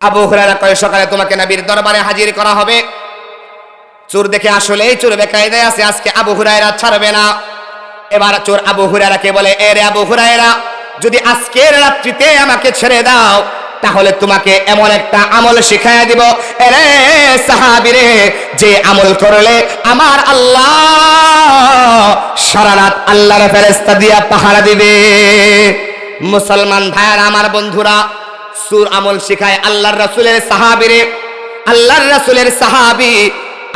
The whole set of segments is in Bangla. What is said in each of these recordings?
আবু হুরায়রা কয় সকালে তোমাকে নবীর দরবারে হাজির করা হবে। চোর দেখে আসলেই চোর বেকায়দায় আছে, আজকে আবু হুরায়রা ছাড়বে না। এবার চোর আবু হুরায়রাকে বলে, এ রে আবু হুরায়রা, যদি আজকের রাত্রিতে আমাকে ছেড়ে দাও তাহলে তোমাকে এমন একটা আমল শিখাইয়া দিব, এরে সাহাবী রে, যে আমল করলে আমার আল্লাহ সারা রাত আল্লাহর ফেরেশতা দিয়া পাহারা দিবে। মুসলমান ভাইয়ারা, আমার বন্ধুরা, চোর আমল শিখায় আল্লাহর রাসূলের সাহাবী রে। আল্লাহর রাসূলের সাহাবী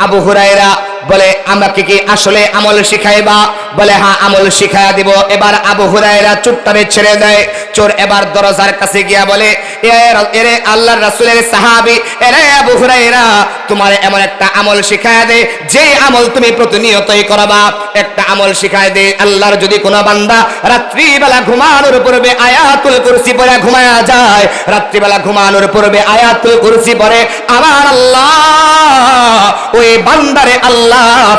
আবু হুরায়রা বলে, আমাকে কি আসলে আমল শিখাইবা? বলে, হ্যাঁ, আমল শিখাইয়া দিব। এবার আবু হুরায়রা চোরটারে ছেড়ে দেয়। চোর এবার দরজার কাছে গিয়া বলে, এরে আল্লাহর রাসূলের সাহাবী, এরে আবু হুরায়রা, তোমার এমন একটা আমল শিখাইয়া দে যে আমল তুমি প্রতিনিয়তই করবা। একটা আমল শিখায় দে, আল্লাহর যদি কোনো বান্দা রাত্রিবেলা ঘুমানোর পূর্বে আয়াতুল কুরসি পড়ে ঘুমায়া যায়, রাত্রিবেলা ঘুমানোর পূর্বে আয়াতুল কুরসি পড়ে, আমার আল্লাহ ওই বান্দারে আল্লাহ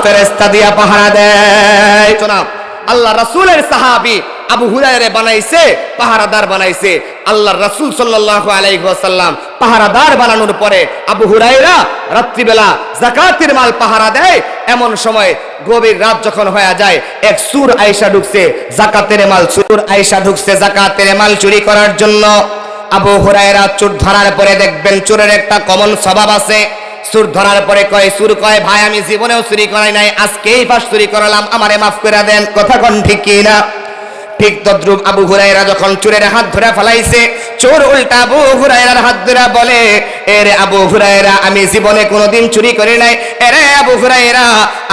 ফেরেশতা দিয়া পাহারা দেয়। শোনাও, আল্লাহ রাসূলের সাহাবী আবু হুরায়রা বানাইছে, পাহারাদার বানাইছে। আল্লাহর রাসূল সাল্লাল্লাহু আলাইহি ওয়াসাল্লাম পাহারাদার বানানোর পরে আবু হুরায়রা রাত্রিবেলা যাকাতের মাল পাহারা দেয়। এমন সময় গভীর রাত যখন হয়ে যায়, এক চোর আয়েশা ঢুকছে যাকাতের মাল, চোর আয়েশা ঢুকছে যাকাতের মাল চুরি করার জন্য। আবু হুরায়রা চোর ধরার পরে দেখবেন চোরের একটা কমন স্বভাব আছে। চোর ধরার পরে কয়, চোর কয়, ভাই আমি জীবনেও চুরি করাই নাই, আজকেই ফার্স্ট চুরি করালাম, আমারে মাফ করে দেন। কথা কোন ঠিক কি না? ঠিক তদ্রুপ আবু হুরায়রা যখন চোরের হাত ধরে ফেলাইছে, চোর উল্টা আবু হুরায়রার হাত ধরে বলে, এরে আবু হুরায়রা, আমি জীবনে কোনোদিন চুরি করি নাই, এরে আবু হুরায়রা,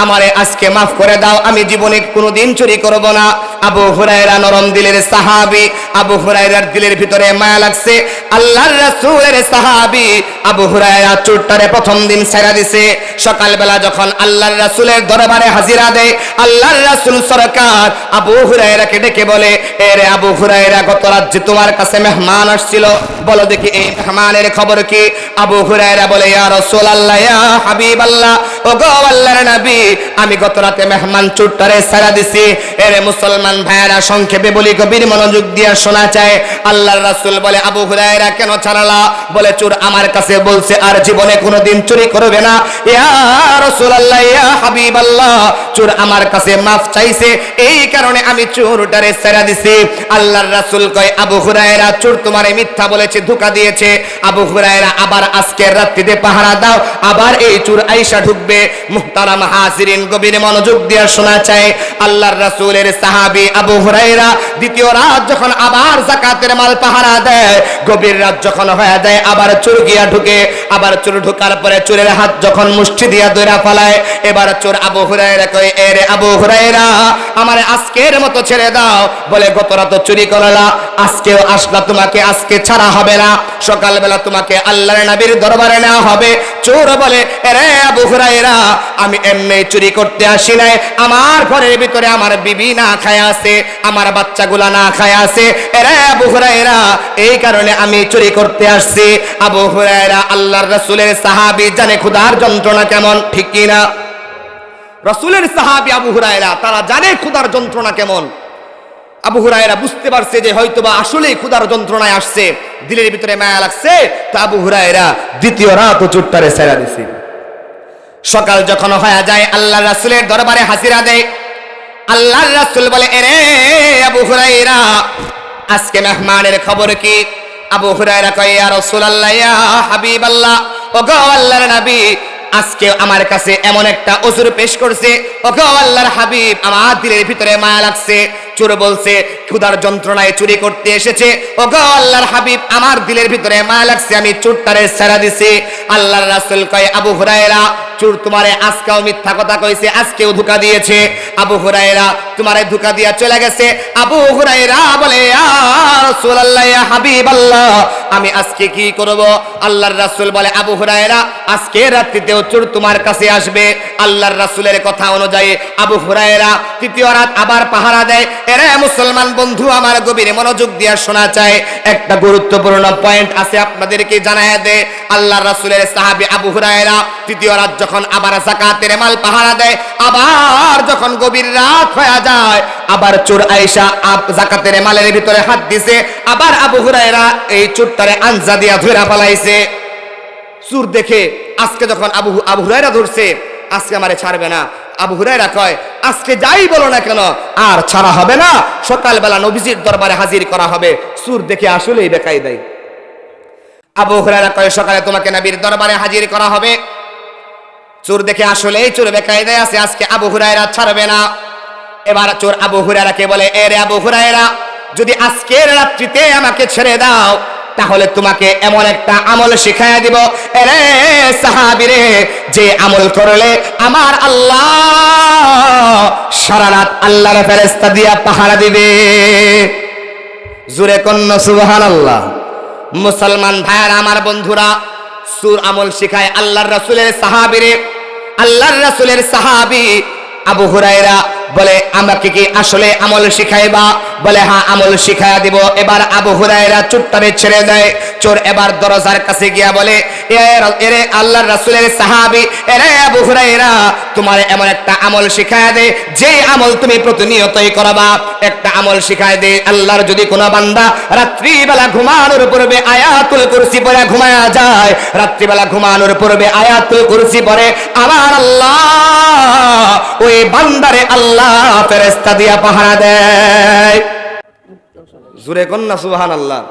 আমারে আজকে মাফ করে দাও, আমি জীবনে কোনোদিন চুরি করব না। আবু হুরায়রা নরম দিলের সাহাবী, আবু হুরায়রার দিলের ভিতরে মায়া লাগছে। আল্লাহর রাসূলের সাহাবী আবু হুরায়রা চোরটারে প্রথম দিন ছেড়ে দিছে। সকালবেলা যখন আল্লাহর রাসূলের দরবারে হাজিরা দেয়, আল্লাহর রাসূল সরকার আবু হুরায়রাকে ডেকে বলে, এরে আবু হুরায়রা, গত রাত যে তোমার কাছে মেহমান আসছিল, বলো দেখি এই মেহমানের খবর কি? আবু হুরায়রা বলে, ইয়া রাসূলুল্লাহ, ইয়া হাবিবাল্লাহ, ওগো আল্লাহর নবী, আমি গত রাতে মেহমান চোরটারে ছেড়ে দিছি। এরে মুসলমান ভাইয়েরা, সংক্ষেপে বলি, গভীর মনোযোগ দিয়ে শোনা চায়। আল্লাহর রাসূল বলে, আবু হুরায়রা কেন ছাড়লা? বলে, চোর আমার কাছে বলছে আর জীবনে কোনোদিন চুরি করবে না। ইয়া রাসূলুল্লাহ, ইয়া হাবিবাল্লাহ, চোর আমার কাছে মাফ চাইছে, এই কারণে আমি চোরটারে ছেড়ে দিছি। আল্লাহর রাসূল কয়, আবু হুরায়রা, চোর তোমারে মিথ্যা বলেছে, ধোঁকা দিয়েছে। আবু হুরায়রা, আবার আজকের রাত্রিতে পাহারা দাও, আবার এই চোর আয়েশা ঢুকবে। মুহতারাম হাজিরিন, গভীর মনোযোগ দিয়ে শোনা চাই। আল্লাহর রাসূলের সাহাবী আবু হুরায়রা দ্বিতীয় রাত যখন আবার যাকাতের মাল পাহারা দেয়, গভীর রাত যখন হয়ে যায়, আবার চোর গিয়া ঢুকে। আবার চোর ঢোকার পরে চোরের হাত যখন মুষ্টি দিয়া ধরে ফেলায়, এবার চোর আবু হুরায়রা কয়, এরে আবু হুরায়রা, আমারে আজকের মতো ছেড়ে দাও। বলে, গত রাত চুরি করলা, আজকেও আসলা, তোমাকে আজকে ছাড়া হবে না, সকালবেলা তোমাকে আল্লাহর নবীর দরবারে নেওয়া হবে। চোর বলে, এরে আবু হুরায়রা, আমি এমনি চুরি করতে আসি নাই, আমার ঘরের ভিতরে আমার বিবি না খায় আছে, আমার বাচ্চাগুলা না খায় আছে, এরে আবু হুরায়রা, এই কারণে আমি চুরি করতে আসছি। আবু হুরায়রা আল্লাহর রাসূলের সাহাবী, জানে ক্ষুধার যন্ত্রণা কেমন, ঠিক কি না? রাসূলের সাহাবী আবু হুরায়রা, তারা জানে ক্ষুধার যন্ত্রণা কেমন। আবু হুরায়রা বুঝতে পারছে যে হয়তোবা আসলেই ক্ষুধার যন্ত্রণায় আসছে, দিলের ভিতরে মায়া লাগছে। তো আবু হুরায়রা দ্বিতীয় রাত চোরটারে ছেড়ে দিছে। সকাল যখন হয়ে যায়, আল্লাহর রাসূলের দরবারে হাজিরা দেয়। আল্লাহর রাসূল বলে, এরে আবু হুরায়রা, আজকে মেহমানের খবর কি? আবু হুরায়রা কয়, ইয়া রাসূলুল্লাহ, ইয়া হাবিবাল্লাহ, ওগো আল্লাহর নবী, আজকে আমার কাছে এমন একটা ওযর পেশ করছে, ওগো আল্লাহর হাবিব, আমার দিলের ভিতরে মায়া লাগছে। চোর বলছে, ক্ষুধার যন্ত্রণায় চুরি করতে এসেছে, ওগো আল্লাহর হাবিব, আমার দিলের ভিতরে মায়া লাগছে, আমি চোরটারে ছেড়ে দিছি। আল্লাহর রাসূল কয়, আবু হুরায়রা, চোর তোমারে আজকেও মিথ্যা কথা কইছে, আজকেও ধোঁকা দিয়েছে। আবু হুরায়রা তোমারে ধোঁকা দিয়া চলে গেছে। আবু হুরায়রা বলে, ইয়া রাসূলুল্লাহ, ইয়া হাবিবাল্লাহ, আমি আজকে কি করব? আল্লাহর রাসূল বলে, আবু হুরায়রা, আজকে রাত্রিতেও চোর তোমার কাছে আসবে। আল্লাহর রাসূলের কথা অনুযায়ী আবু হুরায়রা তৃতীয় রাত আবার পাহারা দেয়। এরে মুসলমান বন্ধু আমার, গভীর মনোযোগ দিয়ে শোনা চাই। একটা গুরুত্বপূর্ণ পয়েন্ট আছে, আপনাদেরকে জানায় দে। আল্লাহর রাসূলের সাহাবী আবু হুরায়রা তৃতীয় রাত যখন আবার যাকাতের মাল পাহারা দেয়, আবার যখন গভীর রাত হয়ে যায়, আবার চোর আয়েশা যাকাতের মালের ভিতরে হাত দিছে, আবার আবু হুরায়রা এই চোরটারে আনজা দিয়া ধরে ফেলাইছে। চোর দেখে আজকে যখন আবু হুরায়রা ধরছে, আজকে আমারে ছাড়বে না। আবু হুরায়রা কয়, আজকে যাই বলো না কেন আর ছাড়া হবে না, সকালবেলা নবীজির দরবারে হাজির করা হবে। চোর দেখে আসলেই বেকায়দায়। আবু হুরায়রা কয়, সকালে তোমাকে নবীর দরবারে হাজির করা হবে। চোর দেখে আসলেই চোর বেকায়দায় আছে, আজকে আবু হুরায়রা ছাড়বে না। এবার চোর আবু হুরায়রাকে বলে, এ রে আবু হুরায়রা, যদি আজকের রাত্রিতে আমাকে ছেড়ে দাও তাহলে তোমাকে এমন একটা আমল শিখাইয়া দিব, এরে সাহাবী রে, যে আমল করলে আমার আল্লাহ সারা রাত আল্লাহর ফেরেশতা দিয়া পাহারা দিবে। জোরে কন্না সুবহানাল্লাহ। মুসলমান ভাইয়ারা, আমার বন্ধুরা, চোর আমল শিখায় আল্লাহর রাসূলের সাহাবী রে। আল্লাহর রাসূলের সাহাবী আবু হুরায়রা বলে, আমাকে কি আসলে আমল শিখাইবা? বলে, হ্যাঁ, আমল শিখাইয়া দিব। এবার আবু হুরায়রা চুপটারে ছেড়ে দেয়। চোর এবার দরজার কাছে গিয়া বলে, এরে আল্লাহর রাসূলের সাহাবী, এরে আবু হুরায়রা, তোমার এমন একটা আমল শিখাইয়া দে যে আমল তুমি প্রতিনিয়তই করবা। একটা আমল শিখায় দে, আল্লাহর যদি কোনো বান্দা রাত্রিবেলা ঘুমানোর পূর্বে আয়াতুল কুরসি পড়ে ঘুমায়া যায়, রাত্রিবেলা ঘুমানোর পূর্বে আয়াতুল কুরসি পড়ে, আমার আল্লাহ ওই বান্দারে আল্লাহ ফেরেশতা দিয়া পাহারা দেয়। জোরে কন্না সুবহানাল্লাহ।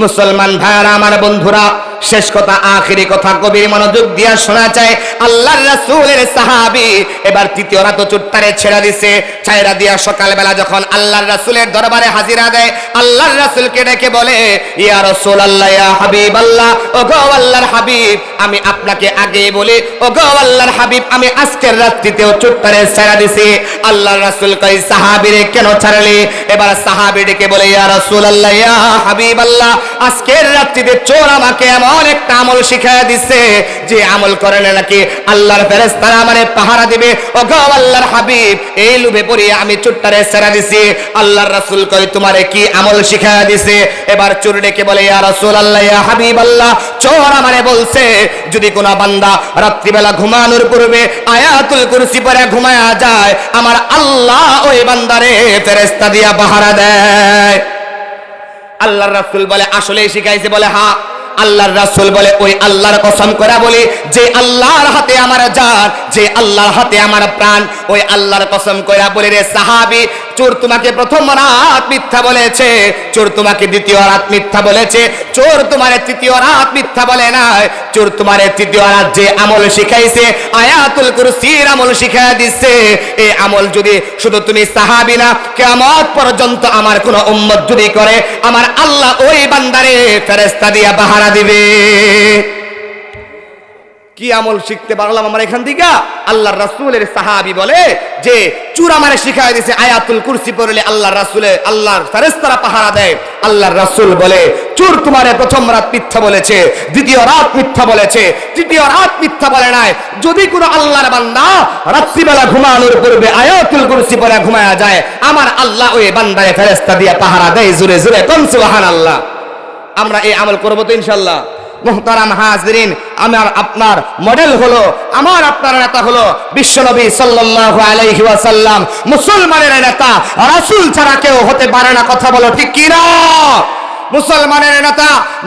মুসলমান ভাইরা, আমার বন্ধুরা, শেষ কথা, আখেরি কথা গভীর মনোযোগ দিয়া শোনা চাই। আল্লাহর রাসূলের সাহাবী এবার তৃতীয় রাত চুট্টারে ছেড়ে দিছে। ছাইরা দিয়া সকালবেলা যখন আল্লাহর রাসূলের দরবারে হাজিরা দেয়, আল্লাহর রাসূলকে ডেকে বলে, ইয়া রাসূলুল্লাহ, ইয়া হাবিবাল্লাহ, ওগো আল্লাহর হাবিব, আমি আপনাকে আগে বলি, ওগো আল্লাহর হাবিব, আমি আজকের রাত্রিতেও চুট্টারে ছেড়ে দিছি। আল্লাহর রাসূল কই, সাহাবীরে কেন ছাড়লি? এবার সাহাবী ডেকে বলে, ইয়া রাসূলুল্লাহ, ইয়া হাবিবাল্লাহ, আজকের রাত্রিতে চোর আমাকে এমন একটা আমল শিখাইয়া দিছে যে আমল করলে নাকি আল্লাহর ফেরেশতারা আমারে পাহারা দিবে। ওগো আল্লাহর হাবিব, এই লোভে পড়ে আমি চোরটারে ছেড়ে দিছি। আল্লাহর রাসূল কই, তোমারে কি আমল শিখাইয়া দিছে? এবার চোর ডেকে বলে, ইয়া রাসূলুল্লাহ, ইয়া হাবিবাল্লাহ, চোর আমারে বলছে যদি কোনো বান্দা রাত্রিবেলা ঘুমানোর পূর্বে আয়াতুল কুরসি পড়ে ঘুমায়া যায়, আমার আল্লাহ ওই বান্দারে ফেরেশতা দিয়া পাহারা দেয়। আল্লাহর রাসূল বলে, আসলেই শিখাইছে? বলে, হ্যাঁ। আল্লাহর রাসূল বলে, ওই আল্লাহর কসম করে বলি, যে আল্লাহর হাতে আমার জান, যে আল্লাহর হাতে আমার প্রাণ, ওই আল্লাহর কসম করে বলি রে সাহাবী, চোর তোমাকে প্রথম রাত মিথ্যা বলেছে, চোর তোমাকে দ্বিতীয় রাত মিথ্যা বলেছে, চোর তোমারে তৃতীয় রাত মিথ্যা বলে নাই। চোর তোমারে তৃতীয় রাত যে আমল শিখাইছে, আয়াতুল কুরসির আমল শিখাইয়া দিচ্ছে, এই আমল যদি শুধু তুমি সাহাবী না, কিয়ামত পর্যন্ত আমার কোন উম্মত যদি করে, আমার আল্লাহ ওই বান্দারে ফেরেশতা দিয়া পাহারা দিবে। কি আমল শিখতে পারলাম আমরা এখান থেকে? আল্লাহর রাসূলের সাহাবী বলে যে চোর আমারে শিখায় দিয়েছে আয়াতুল কুরসি পড়লে আল্লাহর ফেরেশতারা পাহারা দেয়। আল্লাহর রাসূল বলে, চোর তোমারে প্রথম রাত মিথ্যা বলেছে, দ্বিতীয় রাত মিথ্যা বলেছে, তৃতীয় রাত মিথ্যা বলে নাই। যদি কোনো আল্লাহর বান্দা রাত্রিবেলা ঘুমানোর পূর্বে আয়াতুল কুরসি পড়ে ঘুমায়া যায়, আমার আল্লাহ ওই বান্দারে ফেরেশতা দিয়ে পাহারা দেয়। জোরে জোরে কোন সুবহানাল্লাহ। আমরা এই আমল করব তো ইনশাআল্লাহ। মুহতারাম হাজিরিন, আমার আপনার মডেল হলো, আমার আপনার নেতা হলো বিশ্বনবী সাল্লাল্লাহু আলাইহি ওয়াসাল্লাম। মুসলমানের নেতা রাসূল ছাড়া কেউ হতে পারে না। কথা বলো ঠিক কি না?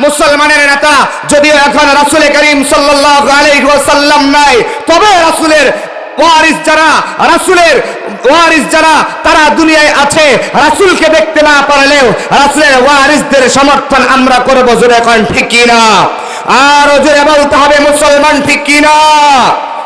মুসলমানের নেতা যদিও এখন রাসূল করিম সাল্লাল্লাহু আলাইহি ওয়াসাল্লাম নাই, তবে রাসূলের ওয়ারিস যারা তারা দুনিয়ায় আছে, রাসূলকে দেখতে না পারলেও রাসূলের ওয়ারিসদের সমর্থন আমরা করব। জোরে কোন ঠিক কি না? আর জোরে বলতে হবে মুসলমান ঠিক কি না?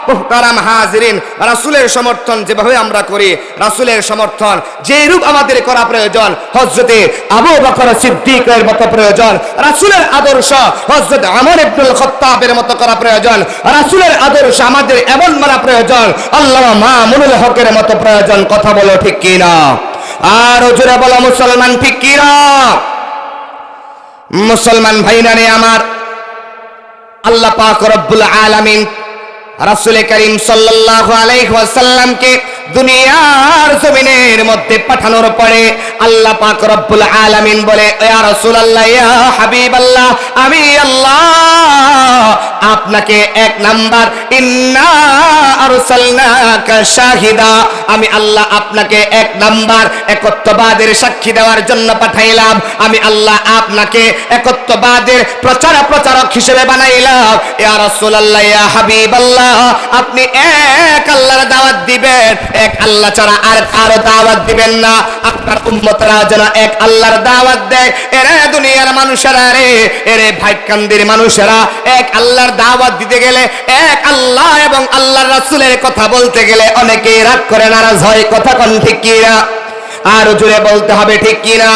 মুহতারাম হাজিরিন, রাসূলের সমর্থন যেভাবে আমরা করি, রাসূলের সমর্থন যে রূপ আমাদের করা প্রয়োজন, হযরতে আবু বকর সিদ্দিকের মতো প্রয়োজন। রাসূলের আদর্শ হযরত ওমর ইবনুল খাত্তাবের মতো করা প্রয়োজন। রাসূলের আদর্শ আমাদের এমন মানা প্রয়োজন, আল্লামা মামুনুল হকের মতো প্রয়োজন। কথা বলো ঠিক কি না? আর জোরে বলো মুসলমান ঠিক কি না? মুসলমান ভাইরা রে আমার, আল্লাহ পাক রব্বুল আলামিন রাসূল করিম সাল্লাল্লাহু আলাইহি ওয়াসাল্লামকে দুনিয়ার জমিনের মধ্যে পাঠানোর পরে আল্লাহ পাক রব্বুল আলামিন বলে, ইয়া রাসূলুল্লাহ, ইয়া হাবিবাল্লাহ, আমি আল্লাহ আপনার আপনাকে এক নাম্বার ইন্না আরসালনাকা শাহিদা, আমি আল্লাহ আপনাকে এক নাম্বার একত্ববাদের সাক্ষী দেওয়ার জন্য পাঠাইলাম। আমি আল্লাহ আপনাকে একত্ববাদের প্রচারক হিসেবে বানাইলাম। ইয়া রাসূলুল্লাহ, ইয়া হাবিবাল্লাহ, আপনি এক আল্লাহর দাওয়াত দিবেন, এক আল্লাহ ছাড়া আর কারো দাওয়াত দিবেন না। আপনার উম্মতরা যেন এক আল্লাহর দাওয়াত দেয়। এরে দুনিয়ার মানুষেরা রে, এরে ভাইকান্দির মানুষেরা, এক আল্লাহর দাওয়াত দিতে গেলে, এক আল্লাহ এবং আল্লাহর রাসূলের কথা বলতে গেলে অনেকেই রাগ করে, নারাজ হয়। কথা কোন ঠিক কিনা? আর জোরে বলতে হবে ঠিক কিনা?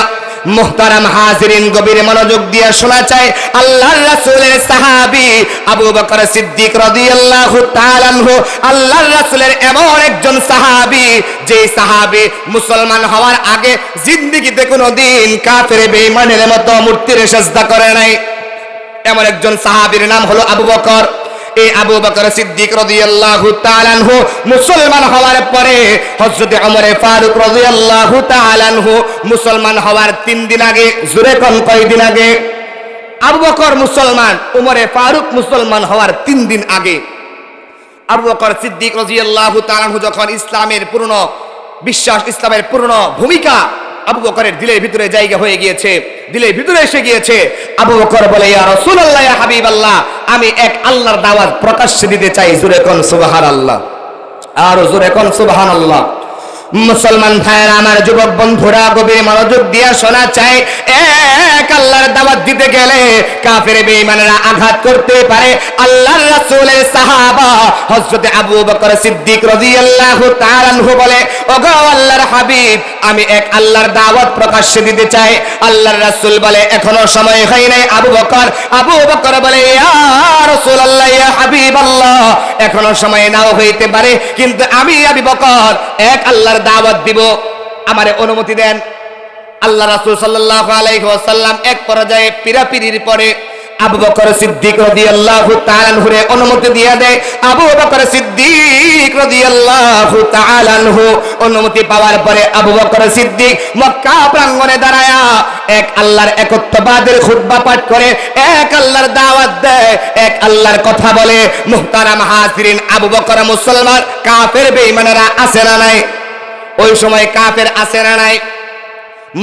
মুহতারাম হাজিরিন, গভীর মনোযোগ দিয়ে শোনা চাই। আল্লাহর রাসূলের সাহাবী আবু বকর সিদ্দিক রাদিয়াল্লাহু তাআলা আনহু, আল্লাহর রাসূলের এমন একজন সাহাবী, যে সাহাবী মুসলমান হওয়ার আগে জিন্দেগিতে কোনোদিন কাফের বেঈমানের মতো মূর্তির সিজদা করে নাই। এমন একজন সাহাবীর নাম হলো আবু বকর। এই আবু বকর সিদ্দিক রাদিয়াল্লাহু তাআলা আনহু মুসলমান হওয়ার পরে হযরত ওমর ফারুক রাদিয়াল্লাহু তাআলা আনহু মুসলমান হওয়ার 3 দিন আগে, জোরে কোন কয়দিন আগে? আবু বকর মুসলমান, ওমর ফারুক মুসলমান হওয়ার 3 দিন আগে আবু বকর সিদ্দিক রাদিয়াল্লাহু তাআলা আনহু যখন ইসলামের পূর্ণ বিশ্বাস, ইসলামের পূর্ণ ভূমিকা আবু বকরের দিলের ভিতরে জায়গা হয়ে গিয়েছে, দিলের ভিতরে এসে গিয়েছে, আবু বকর বলে, ইয়া রাসূলুল্লাহ, ইয়া হাবিবাল্লাহ, আমি এক আল্লাহর দাওয়াত প্রকাশ্যে দিতে চাই। জোরে কোন সুবহানাল্লাহ, আর জোরে কোন সুবহানাল্লাহ। মুসলমান ভাইয়েরা আমার, যুবক বন্ধুরা, গভীর মনোযোগ দিয়ে শোনা চাই। এক আল্লাহর দাওয়াত দিতে গেলে কাফের বেঈমানেরা আঘাত করতে পারে। আল্লাহর রাসূলের সাহাবা হযরত আবু বকর সিদ্দিক রাদিয়াল্লাহু তাআলা আনহু বলে, ওগো আল্লাহর হাবিব, আমি এক আল্লাহর দাওয়াত প্রকাশ্যে দিতে চাই। আল্লাহর রাসূল বলে, এখনো সময় হয় নাই আবু বকর। আবু বকর বলে, ইয়া রাসূলুল্লাহ, ইয়া হাবিবাল্লাহ, এখনো সময় নাও হইতে পারে, কিন্তু আমি আবু বকর এক আল্লাহর দাওয়াত দিব, আমারে অনুমতি দেন। আল্লাহ রাসূল সাল্লাল্লাহু আলাইহি ওয়াসাল্লাম এক পর্যায়ে পিরাপিরির পরে আবু বকর সিদ্দিক রাদিয়াল্লাহু তাআলা আনহু অনুমতি দিয়ে দেয়। আবু বকর সিদ্দিক রাদিয়াল্লাহু তাআলা আনহু অনুমতি পাওয়ার পরে আবু বকর সিদ্দিক মক্কা প্রাঙ্গণে দাঁড়ায়া এক আল্লাহর একত্ববাদের খুতবা পাঠ করে, এক আল্লাহর দাওয়াত দেয়, এক আল্লাহর কথা বলে। মুহতারাম হাজিরিন, আবু বকর মুসলমান, কাফের বেঈমানেরা আছে না নাই? ওই সময় কাফের আছে না নাই?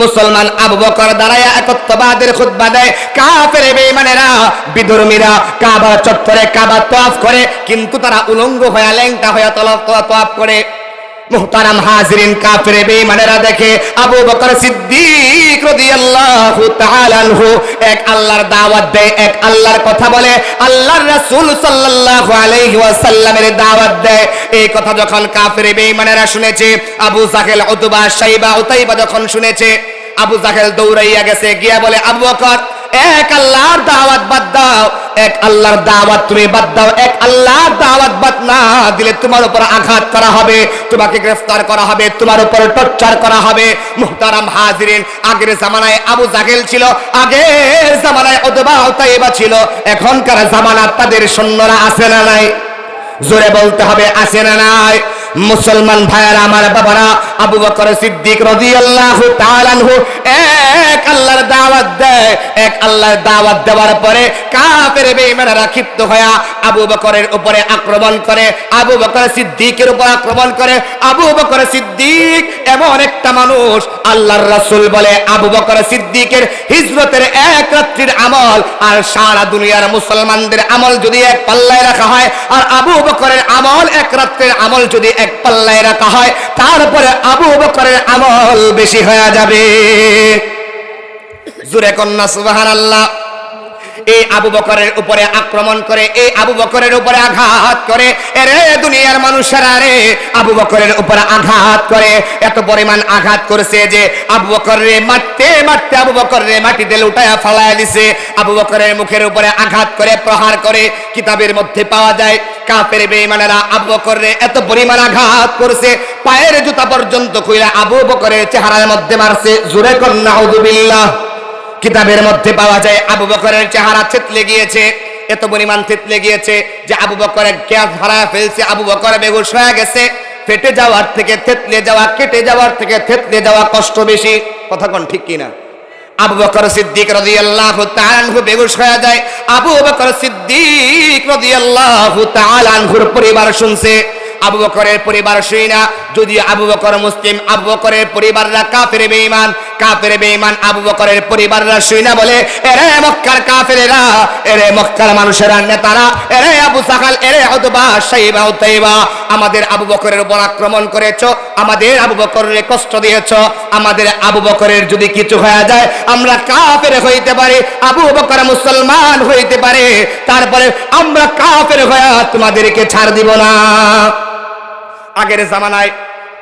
মুসলমান আবু বকর দাঁড়ায়া একত্ববাদের খুতবা দেয়। কাফের বেঈমানেরা, বিধর্মীরা কাবা চত্বরে কাবা তওয়াফ করে, কিন্তু তারা উলঙ্গ হয়ে, ল্যাংটা হয়ে তওয়াফ করে। মুহতারাম হাজিরিন, কাফের বেঈমানেরা দেখে আবু বকর সিদ্দিক রাদিয়াল্লাহু তাআলা আনহু এক আল্লাহর দাওয়াত দেয়, এক আল্লাহর কথা বলে, আল্লাহর রাসূল সাল্লাল্লাহু আলাইহি ওয়াসাল্লামের দাওয়াত দেয়। এই কথা যখন কাফের বেঈমানেরা শুনেছে, আবু জাহেল, উতবা, শাইবা, উতাইবা যখন শুনেছে, আবু জাহেল দৌড়াইয়া গেছে, গিয়া বলে, আবু বকর, এক আল্লাহর দাওয়াত বাদ দাও, এক আল্লাহর দাওয়াত তুমি বাদ দাও। এক আল্লাহর দাওয়াত বাদ না দিলে তোমার উপর আঘাত করা হবে, তোমাকে গ্রেফতার করা হবে, তোমার উপর টর্চার করা হবে। মুহতারাম হাজিরিন, আগের জামানায় আবু জাহেল ছিল, আগের জামানায় উতবা, উতাইবা ছিল, এখনকার জামানার তাদের সৈন্যরা আছে না নাই? জোরে বলতে হবে, আছে না নাই? মুসলমান ভাইয়েরা আমার, বাবারা, আবু বকর সিদ্দিক রাদিয়াল্লাহু তাআলা আনহু এক আল্লাহর দাওয়াত দেয়। এক আল্লাহর দাওয়াত দেওয়ার পরে কাফের বেঈমানেরা ক্ষিপ্ত হয়ে আবু বকরের উপরে আক্রমণ করে, আবু বকর সিদ্দিকের উপর আক্রমণ করে। আবু বকর সিদ্দিক এমন একটা মানুষ, আল্লাহর রাসূল বলে, আবু বকর সিদ্দিকের হিজরতের এক রাত্রির আমল আর সারা দুনিয়ার মুসলমানদের আমল যদি এক পাল্লায় রাখা হয়, আর আবু বকরের আমল এক রাত্রির আমল যদি এক পাল্লায় রাখা হয়, তারপরে আবু বকরের আমল বেশি হয়ে যাবে। জোরে কন্যা সুবহানাল্লাহ। এই আবু বকরের উপরে আক্রমণ করে, এই আবু বকরের উপরে আঘাত করে। এরে দুনিয়ার মানুষেরা রে, আবু বকরের উপরে আঘাত করে, এত পরিমাণ আঘাত করেছে যে আবু বকরের মারতে মারতে আবু বকরের মাটিতে লুটায়া ফালায়া দিছে। আবু বকরের মুখের উপরে আঘাত করে, প্রহার করে। কিতাবের মধ্যে পাওয়া যায় কাফের বেঈমানেরা আবু বকরের এত পরিমাণ আঘাত করেছে, পায়ের জুতা পর্যন্ত খুইলা আবু বকরের চেহারার মধ্যে মারছে। জোরে কোন নাউযুবিল্লাহ। কিতাবের মধ্যে পাওয়া যায় আবু বকরের চেহারা থেতলে গিয়েছে, এত পরিমাণ থেতলে গিয়েছে যে আবু বকরের জ্ঞান হারায় ফেলছে। আবু বকর বেহুশ হয়ে গেছে। ফেটে যাওয়ার থেকে থেতলে যাওয়া, কেটে যাওয়ার থেকে থেতলে যাওয়া কষ্ট বেশি। কথা কোন ঠিক কিনা? আবু বকর সিদ্দিক রাদিয়াল্লাহু তাআলা আনহু বেহুশ হয়ে যায়। আবু বকর সিদ্দিক রাদিয়াল্লাহু তাআলা আনহুর পরিবার শুনছে। আবু বকরের পরিবার শুই না, যদি আবু বকর মুসলিম, আবু বকরের পরিবাররা কাফের বেঈমান, কাফের বেঈমান আবু বকরের পরিবাররা শুই না বলে, এরে মক্কার কাফেরেরা, এরে মক্কার মানুষেরা, নেতারা, এরে আবু সাহাল, এরে উতবা, শাইবা, উতাইবা, আমাদের আবু বকরের উপর আক্রমণ করেছো, আমাদের আবু বকরের কষ্ট দিয়েছো, আমাদের আবু বকরের যদি কিছু হয়ে যায় আমরা কাফের হইতে পারি, আবু বকর মুসলমান হইতে পারে, তারপরে আমরা কাফের হয়ে তোমাদেরকে ছাড় দিব না। আগের জামানায়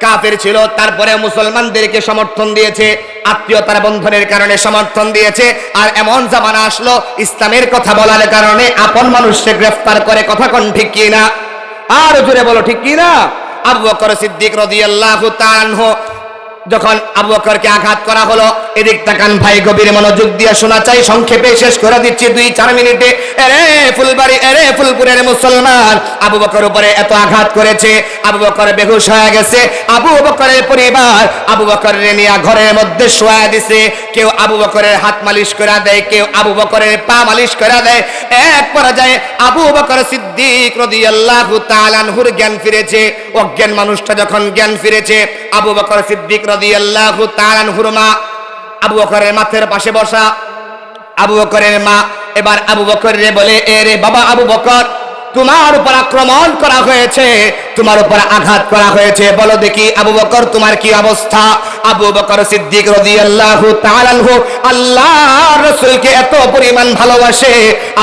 কাফের ছিল, তারপরে মুসলমানদেরকে সমর্থন দিয়েছে, আত্মীয়তার বন্ধনের কারণে সমর্থন দিয়েছে। আর এমন জামানা আসলো ইসলামের কথা বলার কারণে আপন মানুষকে গ্রেফতার করে। কথা কোন ঠিক কি না? আর জোরে বলো ঠিক কি না? আবু বকর সিদ্দিক রাদিয়াল্লাহু তাআলা আনহু যখন আবু বকরকে আঘাত করা হলো, এদিক তাকান ভাই, গভীর মনোযোগ দিয়ে শোনা চাই, সংক্ষেপে শেষ করে দিচ্ছি 2-4 মিনিটে। এরে ফুলবাড়ি, এরে ফুলপুরের মুসলমান, আবু বকর উপরে এত আঘাত করেছে, আবু বকর বেহুশ হয়ে গেছে। আবু বকরের পরিবার আবু বকরের নিয়ে ঘরের মধ্যে শোয়া দিছে। কেউ আবু বকরের হাত মালিশ করে দেয়, কেউ আবু বকরের পা মালিশ করে দেয়। এক পর্যায়ে আবু বকর সিদ্দিক রাদিয়াল্লাহু তাআলা আনহুর জ্ঞান ফিরেছে। অজ্ঞান মানুষটা যখন জ্ঞান ফিরেছে, আবু বকর সিদ্দিক রাদিয়াল্লাহু তাআলা আনহুর মা আবু বকরের মাথার পাশে বসা, আবু বকরের মা এবার আবু বকররে বলে, এ রে বাবা আবু বকর, তোমার উপর আক্রমণ করা হয়েছে, তোমার উপর আঘাত করা হয়েছে, বলো দেখি আবু বকর তোমার কি অবস্থা? আবু বকর সিদ্দিক রাদিয়াল্লাহু তাআলা আনহু আল্লাহর রাসূলকে এত পরিমাণ ভালোবাসে।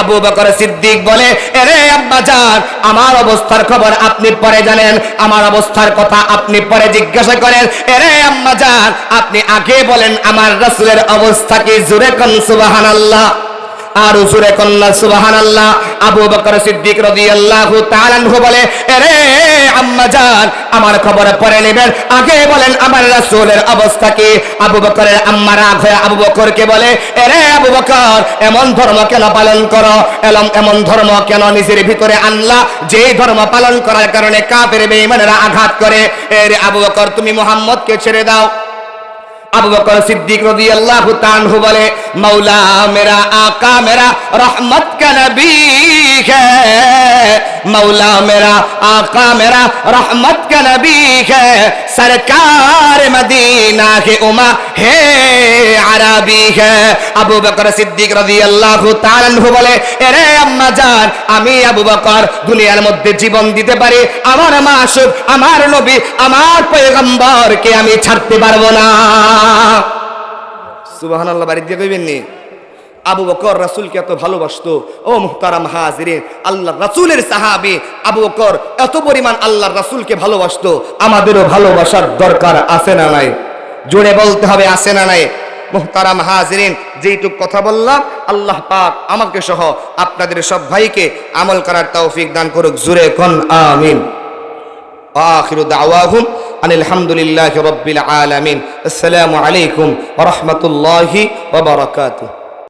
আবু বকর সিদ্দিক বলে, আরে আব্বা জান, আমার অবস্থার খবর আপনি পরে জানেন, আমার অবস্থার কথা আপনি পরে জিজ্ঞাসা করেন। আরে আম্মা জান, আপনি আগে বলেন আমার রাসূলের অবস্থা কি? জোরে কোন সুবহানাল্লাহ, আর জোরে কন্যা সুবহানাল্লাহ। আবু বকর সিদ্দিক রাদিয়াল্লাহু তাআলা আনহু বলে, আরে আম্মা জান, আমার খবর পরে নেবেন, আগে বলেন আমার রাসূলের অবস্থা কি? আবু বকরের আম্মা রাগ হয়ে আবু বকরকে বলে, আরে আবু বকর, এমন ধর্ম কেন পালন করো? এমন ধর্ম কেন নিজের ভিতরে আনলা যে ধর্ম পালন করার কারণে কাফের বেঈমানেরা আঘাত করে? আরে আবু বকর, তুমি মুহাম্মদকে ছেড়ে দাও। আবু বকর সিদ্দিক রাদিয়াল্লাহু তাআলা আনহু বলে, मौला मेरा आका मेरा रहमत का नबी है, मौला मेरा आका मेरा रहमत का नबी है, सरकार मदीना के उमा है अरबी है। আবু বকর সিদ্দিক রাদিয়াল্লাহু তাআলা আনহু বলে, এরে আম্মা জান, আমি আবু বকর দুনিয়ার মধ্যে জীবন দিতে পারি, আমার মাসুক, আমার নবী, আমার পয়গম্বরকে আমি ছাড়তে পারবো না। সুবহানাল্লাহ, বাড়ি দিয়ে কইবেন নি? আবু বকর রাসূলকে এত ভালোবাসতো। ও মুহতারাম হাজিরিন, আল্লাহর রাসূলের সাহাবী আবু বকর এত পরিমাণ আল্লাহর রাসূলকে ভালোবাসতো। আমাদেরও ভালোবাসার দরকার আছে না নাই? জোরে বলতে হবে, আছে না নাই? মুহতারাম হাজিরিন, যেইটুক কথা বললাম, আল্লাহ পাক আমাকে সহ আপনাদের সব ভাইকে আমল করার তৌফিক দান করুক। জোরে কোন আমিন। আখিরু দাওয়াহুম আনিল হামদুলিল্লাহি রাব্বিল আলামিন। আসসালামু আলাইকুম ওয়া রাহমাতুল্লাহি ওয়া বারাকাতুহু।